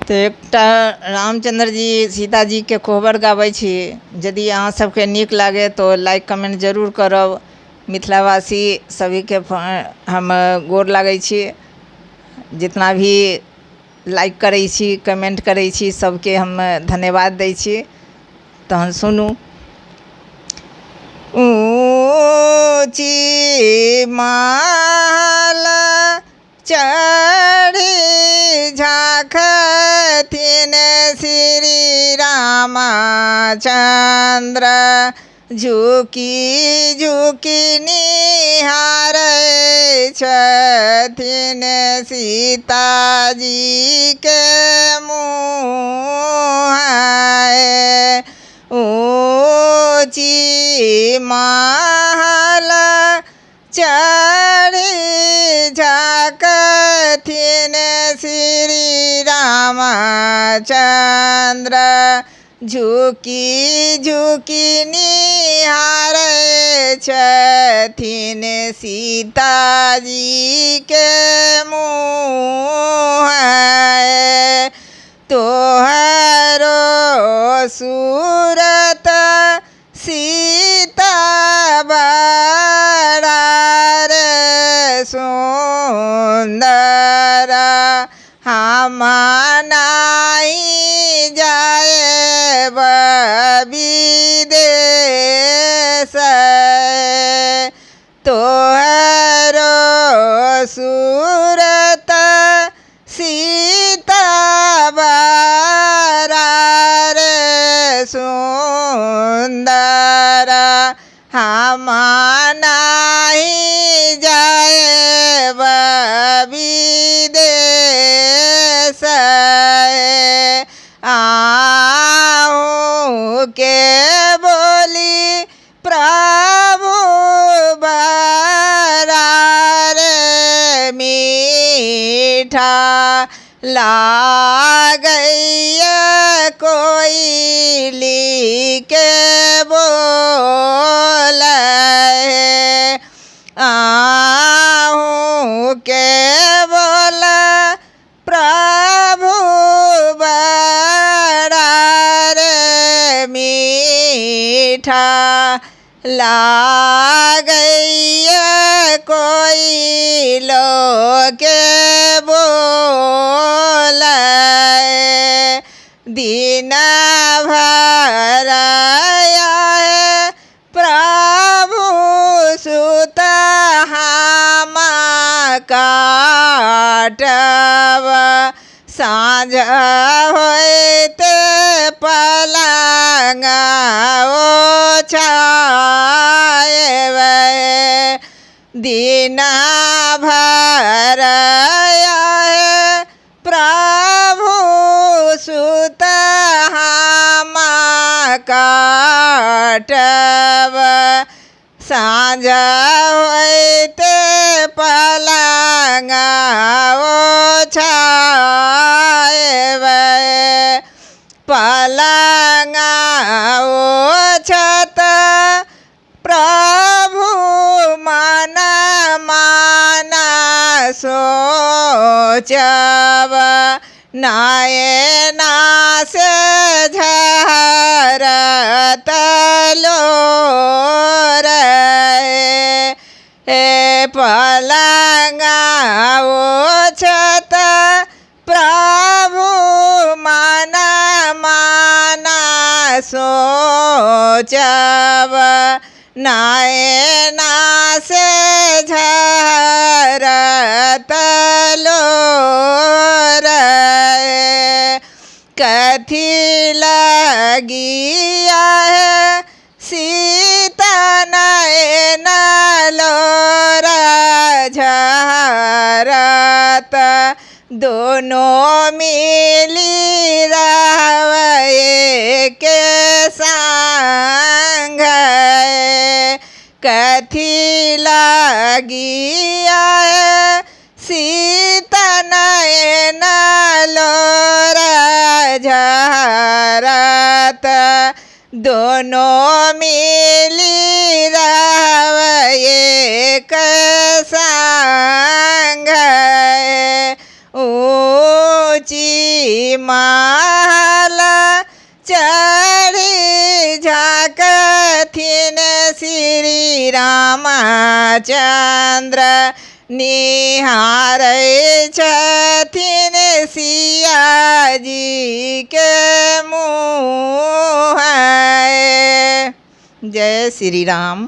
तो एकटा रामचंद्र जी सीता जी के कोहबर गाबै छी। यदि अहाँ सबके नीक लागे तो लाइक कमेंट जरूर करब। मिथिलावासी सभी के हम गोर लागै छी। जितना भी लाइक करै छी कमेंट करै छी सबके हम धन्यवाद दै छी। तहन सुनू। ऊँची महल चढ़ी झाँकथिन श्री रामचंद्र, झुकी झुकी निहारै छथिन सीताजी के मुँह। ऊँची महल चढ़ी झाँकथिन श्री रामचंद्र, झुकी झुकी निहारै छथिन सीताजी के मुँह। तोहरो सूरत सीता बड़ा रे सुंदर, हम नहीं जाएब विदेश। तोहरो सूरत सीता बड़ा रे सुंदर, हम नहीं जाएब विदेश। आहूँ के बोली प्रभु बड़ा रे मीठा लागैया कोयली के बोल। आहूँ के बोल प्रभु बड़ा रे मीठा लागैया कोयलो के बोल। दिन भर आए प्रभु सुत हम काटब, साँझ होते पलंग ओछाएब। दिन भर आए प्रभु सुत हम काटब, साँझ होते पलंग ओछाएब। पलंग ओछत प्रभु मन मन सोचब, नयना से झरत लोर। पलंग ओछत प्रभु मन मन सोचब, नयना से झरत लोर। कथी लगिया है सीता नयन लोर झरत, दोनों मिली रहवे के संग। कथी लगिया है सीता नयन लोर झरत, दोनों मिली रहवे के संग। ऊँची महल चढ़ी झाँकथिन श्री रामचंद्र निहारै छथिन सिया जी के मुँह। जय श्री राम।